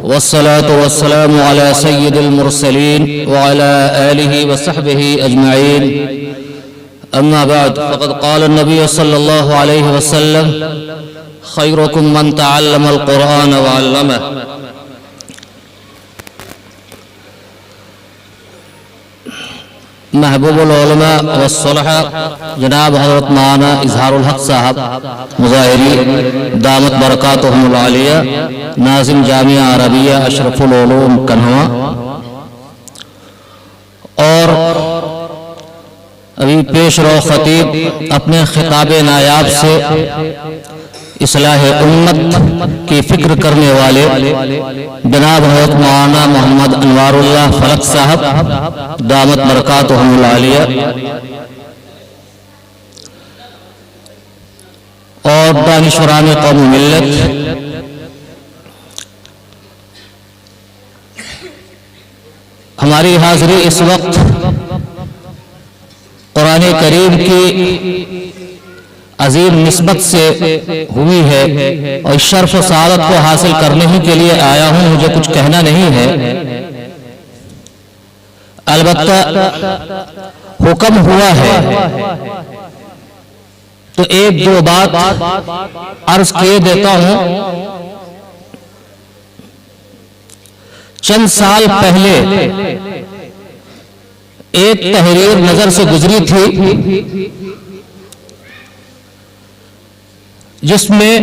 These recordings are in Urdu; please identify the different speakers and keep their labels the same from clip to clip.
Speaker 1: والصلاة والسلام على سيد المرسلين وعلى آله وصحبه أجمعين. أما بعد، فقد قال النبي صلى الله عليه وسلم: خيركم من تعلم القرآن وعلمه. محبوب العلماء والصلحاء جناب حضرت مولانا اظہار الحق صاحب مظاہری دامت برکاتہم العالیہ، ناظم جامعہ عربیہ اشرف العلوم کنھوا، اور ابھی پیش رو خطیب اپنے خطاب نایاب سے اصلاح امت کی فکر کرنے والے جناب حضرت مولانا محمد انوار اللہ فلک صاحب دامت برکاتہم العالیہ، اور دانشوران قوم ملت، ہماری حاضری اس وقت قرآن کریم کی عظیم نسبت سے ہوئی ہے، اور شرف و سعادت کو حاصل کرنے ہی کے لیے آیا ہوں. مجھے کچھ کہنا نہیں ہے، البتہ حکم ہوا ہے تو ایک دو بات عرض کیے دیتا ہوں. چند سال پہلے ایک تحریر نظر سے گزری تھی جس میں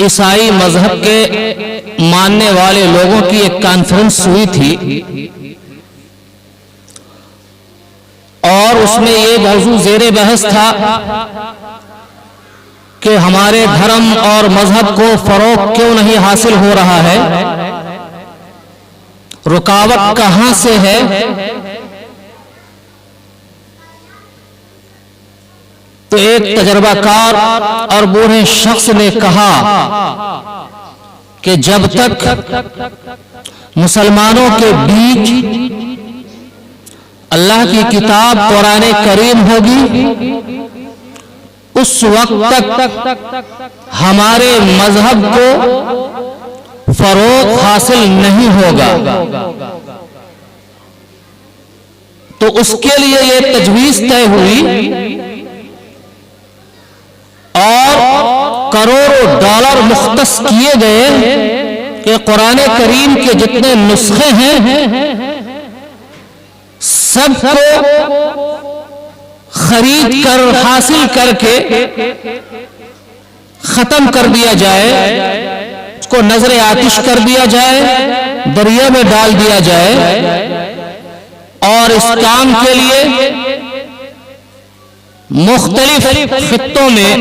Speaker 1: عیسائی مذہب کے ماننے والے لوگوں کی ایک کانفرنس ہوئی تھی، اور اس میں یہ موضوع زیر بحث تھا کہ ہمارے دھرم اور مذہب کو فروغ کیوں نہیں حاصل ہو رہا ہے، رکاوٹ کہاں سے ہے. تو ایک تجربہ کار اور بوڑھے شخص نے کہا کہ جب تک مسلمانوں کے بیچ اللہ کی کتاب قرآن کریم ہوگی، اس وقت تک ہمارے مذہب کو فروغ حاصل نہیں ہوگا. تو اس کے لیے یہ تجویز طے ہوئی اور کروڑوں ڈالر مختص کیے گئے کہ قرآن کریم کے جتنے نسخے ہیں سب کو خرید کر حاصل کر کے ختم کر دیا جائے، اس کو نظر آتش کر دیا جائے، دریا میں ڈال دیا جائے، اور اس کام کے لیے مختلف خطوں میں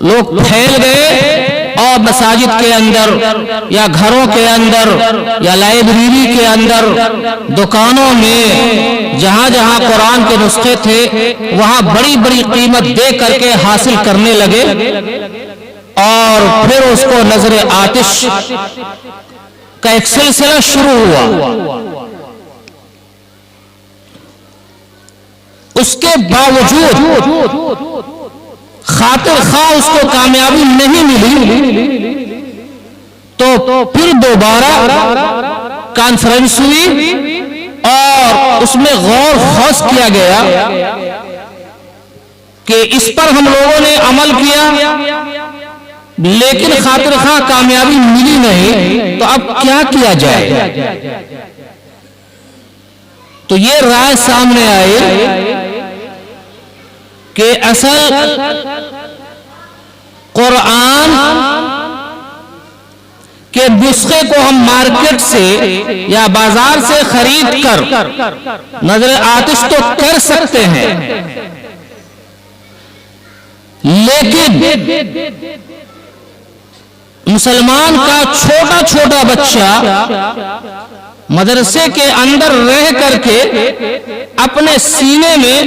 Speaker 1: لوگ پھیل گئے، اور مساجد کے اندر یا گھروں کے اندر یا لائبریری کے اندر، دکانوں میں جہاں جہاں قرآن کے نسخے تھے وہاں بڑی بڑی قیمت دے کر کے حاصل کرنے لگے، اور پھر اس کو نظر آتش کا ایک سلسلہ شروع ہوا. اس کے باوجود خاطر خواہ اس کو کامیابی نہیں ملی، تو پھر دوبارہ کانفرنس ہوئی اور اس میں غور خوض کیا گیا کہ اس پر ہم لوگوں نے عمل کیا لیکن خاطر خواہ کامیابی ملی نہیں، تو اب کیا کیا جائے. تو یہ رائے سامنے آئی کہ اصل قرآن کے نسخے کو ہم مارکیٹ سے یا بازار سے خرید کر نظر آتش تو کر سکتے ہیں، لیکن مسلمان کا چھوٹا چھوٹا بچہ مدرسے کے اندر رہ کر کے اپنے سینے میں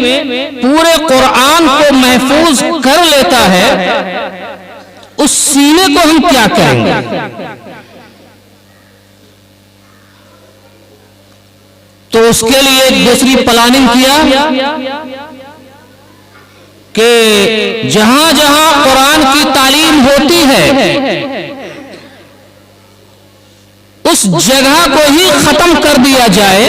Speaker 1: پورے قرآن کو محفوظ کر لیتا ہے، اس سینے کو ہم کیا کہیں گے؟ تو اس کے لیے ایک دوسری پلاننگ کیا کہ جہاں جہاں قرآن کی تعلیم ہوتی ہے اس جگہ کو ہی ختم کر دیا جائے.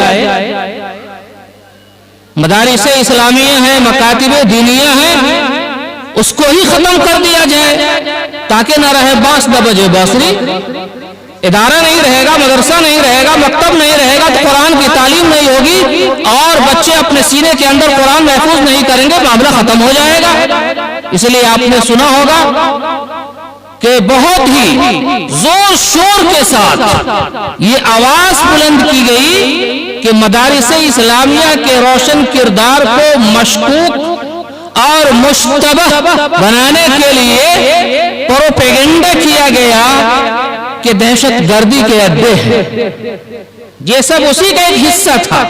Speaker 1: مدارس اسلامیہ ہیں، مکاتب دینیہ ہیں، اس کو ہی ختم کر دیا جائے تاکہ نہ رہے بانس نہ بجے بانسری. ادارہ نہیں رہے گا، مدرسہ نہیں رہے گا، مکتب نہیں رہے گا تو قرآن کی تعلیم نہیں ہوگی اور بچے اپنے سینے کے اندر قرآن محفوظ نہیں کریں گے، معاملہ ختم ہو جائے گا. اس لیے آپ نے سنا ہوگا کہ بہت ہی زور شور کے ساتھ یہ آواز بلند کی گئی کہ مدارس اسلامیہ کے روشن کردار کو مشکوک اور مشتبہ بنانے کے لیے پروپیگنڈا کیا گیا کہ دہشت گردی کے اڈے ہیں. یہ سب اسی کا ایک حصہ تھا،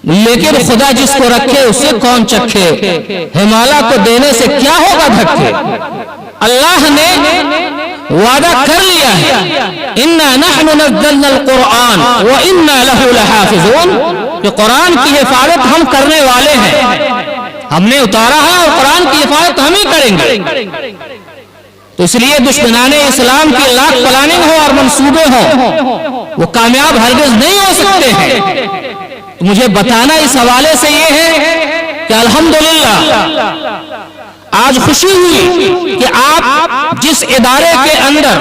Speaker 1: لیکن خدا جس کو رکھے اسے کون چکھے، ہمالا کو دینے سے کیا ہوگا دھکے. اللہ نے وعدہ کر لیا ہے اِنَّا نَحْنُ نَزَّلْنَا الْقُرْآنَ وَإِنَّا لَهُ لَحَافِظُونَ، کہ قرآن کی حفاظت ہم کرنے والے ہیں، ہم نے اتارا ہے اور قرآن کی حفاظت ہم ہی کریں گے. تو اس لیے دشمنان اسلام کی لاکھ پلاننگ ہو اور منصوبے ہوں وہ کامیاب ہرگز نہیں ہو سکتے ہیں. تو مجھے بتانا اس حوالے سے یہ ہے کہ الحمدللہ آج خوشی ہوئی کہ آپ جس ادارے کے اندر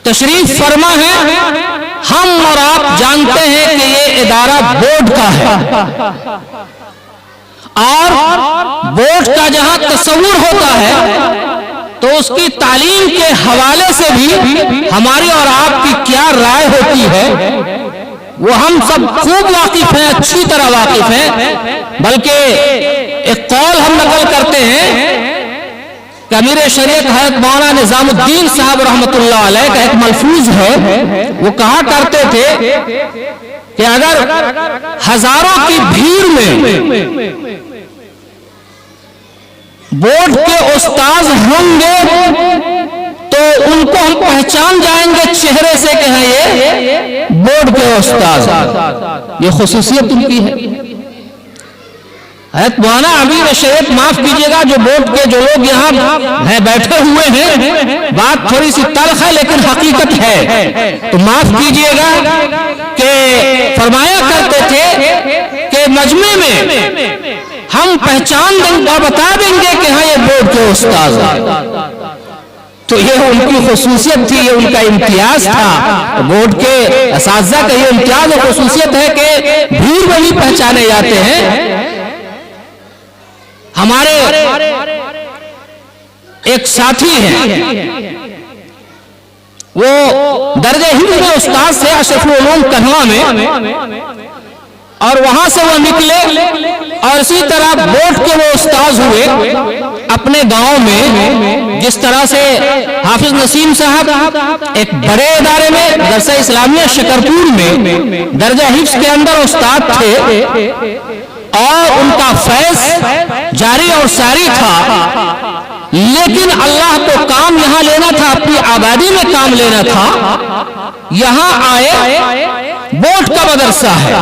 Speaker 1: تشریف فرما ہے، ہم اور آپ جانتے ہیں کہ یہ ادارہ بورڈ کا ہے اور بورڈ کا جہاں تصور ہوتا ہے تو اس کی تعلیم کے حوالے سے بھی ہماری اور آپ کی کیا رائے ہوتی ہے وہ ہم سب خوب واقف ہیں، اچھی طرح واقف ہیں. بلکہ ایک قول ہم نقل کرتے ہیں کہ امیر شریعت حضرت مولانا نظام الدین صاحب رحمۃ اللہ علیہ کا ایک ملفوظ ہے، وہ کہا کرتے تھے کہ اگر ہزاروں کی بھیڑ میں بورڈ کے استاذ ہوں گے تو ان کو ہم پہچان جائیں گے چہرے سے کہ ہیں یہ بورڈ کے استاذ. یہ خصوصیت ان کی ہے. حضرت مولانا امیر شریعت معاف کیجئے گا، جو بورڈ کے جو لوگ یہاں ہیں بیٹھے ہوئے ہیں، بات تھوڑی سی تلخ ہے لیکن حقیقت ہے، تو معاف کیجئے گا کہ فرمایا کرتے تھے کہ مجمع میں ہم پہچان دیں گے، بتا دیں گے کہ ہاں یہ بورڈ کے استاذ ہیں. تو یہ ان کی خصوصیت تھی، یہ ان کا امتیاز تھا. بورڈ کے اساتذہ کا یہ امتیاز اور خصوصیت ہے کہ بھیڑ میں بھی پہچانے جاتے ہیں. ہمارے ایک ساتھی ہیں، وہ درجہ ہند میں استاذ تھے اشرف العلوم کنھوا میں، اور وہاں سے وہ نکلے اور اسی طرح بورڈ کے وہ استاذ ہوئے اپنے گاؤں میں. جس طرح سے حافظ نسیم صاحب ایک بڑے ادارے میں درسہ اسلامیہ شکرپور میں درجہ حفظ کے اندر استاد تھے اور ان کا فیض جاری اور ساری تھا، لیکن اللہ کو کام یہاں لینا تھا، اپنی آبادی میں کام لینا تھا. یہاں آئے، بورڈ کا مدرسہ ہے،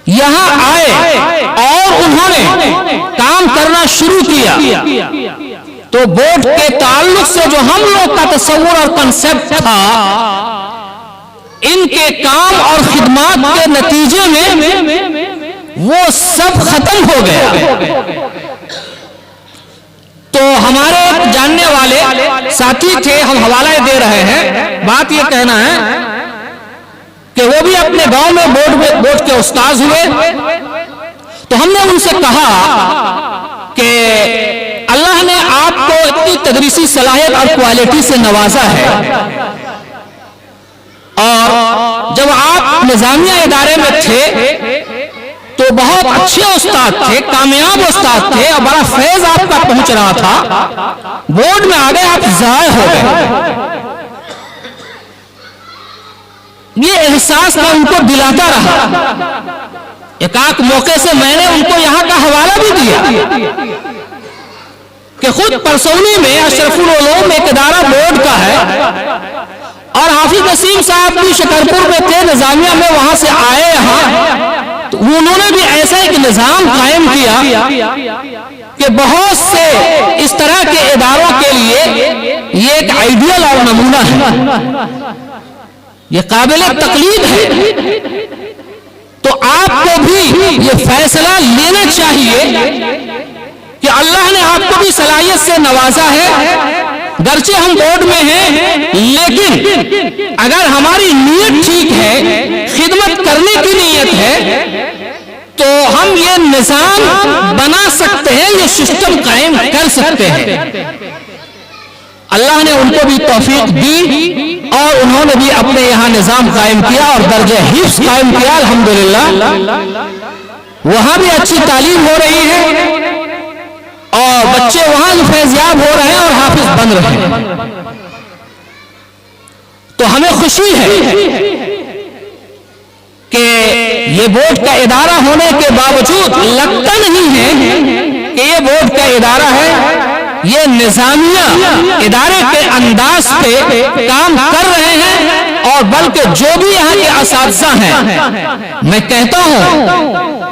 Speaker 1: یہاں آئے اور انہوں نے کام کرنا شروع کیا. تو بورڈ کے تعلق سے جو ہم لوگ کا تصور اور کنسپٹ تھا، ان کے کام اور خدمات کے نتیجے میں وہ سب ختم ہو گیا. تو ہمارے جاننے والے ساتھی تھے، ہم حوالہ دے رہے ہیں، بات یہ کہنا ہے کہ وہ بھی اپنے گاؤں میں بورڈ کے استاذ ہوئے. تو ہم نے ان سے کہا کہ اللہ نے آپ کو اتنی تدریسی صلاحیت اور کوالٹی سے نوازا ہے، اور جب آپ نظامیہ ادارے میں تھے تو بہت اچھے استاد تھے، کامیاب استاد تھے، اور بڑا فیض آپ کا پہنچ رہا تھا. بورڈ میں آگے آپ ضائع ہو گئے. یہ احساس میں ان کو دلاتا رہا. ایک آدھ موقع سے میں نے ان کو یہاں کا حوالہ بھی دیا کہ خود پرسونی میں اشرف العلوم ایک ادارہ بورڈ کا ہے، اور حافظ نسیم صاحب بھی شکرپور میں تھے، نظامیہ میں وہاں سے آئے یہاں. تو انہوں نے بھی ایسا ایک نظام قائم کیا کہ بہت سے اس طرح کے اداروں کے لیے یہ ایک آئیڈیل اور نمونہ ہے، یہ قابل تقلید ہے. تو آپ کو بھی یہ فیصلہ لینا چاہیے کہ اللہ نے آپ کو بھی صلاحیت سے نوازا ہے. گرچہ ہم بورڈ میں ہیں، لیکن اگر ہماری نیت ٹھیک ہے، خدمت کرنے کی نیت ہے، تو ہم یہ نظام بنا سکتے ہیں، یہ سسٹم قائم کر سکتے ہیں. اللہ نے ان کو بھی توفیق دی اور انہوں نے بھی اپنے یہاں نظام قائم کیا اور درجہ حفظ قائم کیا. الحمدللہ وہاں بھی اچھی تعلیم ہو رہی ہے اور بچے وہاں فیضیاب ہو رہے ہیں اور حافظ بن رہے ہیں. تو ہمیں خوشی ہے کہ یہ بورڈ کا ادارہ ہونے کے باوجود لگتا نہیں ہے کہ یہ بورڈ کا ادارہ ہے. یہ نظامیہ ادارے کے انداز پہ کام کر رہے ہیں اور بلکہ جو بھی یہاں کے اساتذہ ہیں، میں کہتا ہوں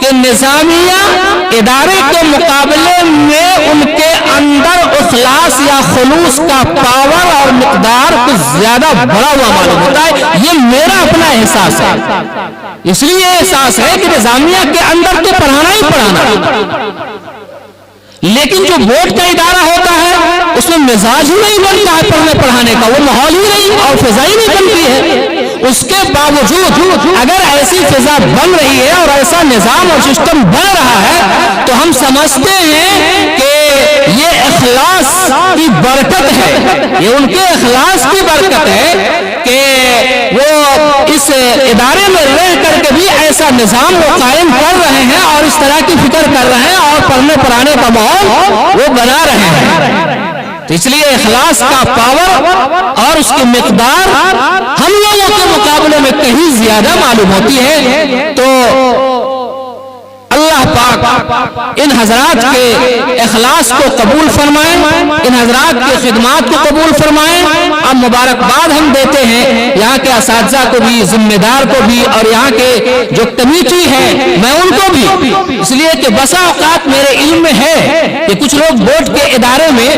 Speaker 1: کہ نظامیہ ادارے کے مقابلے میں ان کے اندر اخلاص یا خلوص کا پاور اور مقدار کچھ زیادہ بڑا ہوا معلوم ہوتا ہے. یہ میرا اپنا احساس ہے. اس لیے احساس ہے کہ نظامیہ کے اندر تو پڑھانا ہی پڑھانا، لیکن جو بورڈ کا ادارہ ہوتا ہے اس میں مزاج ہی نہیں بنتا ہے پڑھنے پڑھانے کا، وہ ماحول ہی نہیں اور فضا ہی نہیں بنتی ہے. اس کے باوجود اگر ایسی فضا بن رہی ہے اور ایسا نظام اور سسٹم بن رہا ہے تو ہم سمجھتے ہیں کہ یہ اخلاص کی برکت ہے، یہ ان کے اخلاص کی برکت ہے کہ وہ اس ادارے میں رہ کر کے بھی ایسا نظام وہ قائم کر رہے ہیں اور اس طرح کی فکر کر رہے ہیں اور پڑھنے پڑھانے کا ماحول وہ بنا رہے ہیں. تو اس لیے اخلاص کا پاور اور اس کی مقدار ہم لوگوں کے مقابلے میں کہیں زیادہ معلوم ہوتی ہے. تو اللہ پاک ان حضرات کے اخلاص کو قبول فرمائیں، ان حضرات کی خدمات کو قبول فرمائیں. اب مبارکباد ہم دیتے ہیں یہاں کے اساتذہ کو بھی، ذمہ دار کو بھی، اور یہاں کے جو کمیٹی ہے میں ان کو بھی، اس لیے کہ بسا اوقات میرے علم میں ہے کہ کچھ لوگ بورڈ کے ادارے میں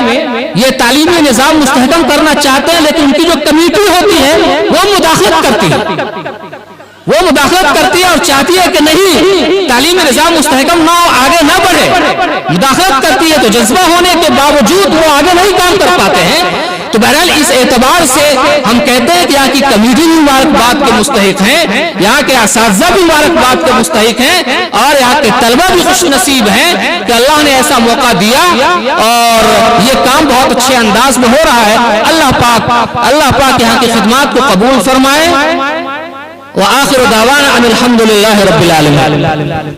Speaker 1: یہ تعلیمی نظام مستحکم کرنا چاہتے ہیں، لیکن ان کی جو کمیٹی ہوتی ہے وہ مداخلت کرتی ہے اور چاہتی ہے کہ نہیں تعلیمی نظام مستحکم نہ ہو، آگے نہ بڑھے. مداخلت کرتی ہے تو جذبہ ہونے کے باوجود وہ آگے نہیں کام کر پاتے ہیں. تو بہرحال اس اعتبار سے ہم کہتے ہیں کہ یہاں کی کمیٹی بھی مبارکباد کے مستحق ہیں، یہاں کے اساتذہ بھی مبارکباد کے مستحق ہیں اور یہاں کے طلبہ بھی خوش نصیب ہیں کہ اللہ نے ایسا موقع دیا اور یہ کام بہت اچھے انداز میں ہو رہا ہے. اللہ پاک یہاں کی خدمات کو قبول فرمائے. وآخر دعوانا ان الحمد للہ رب العالمین.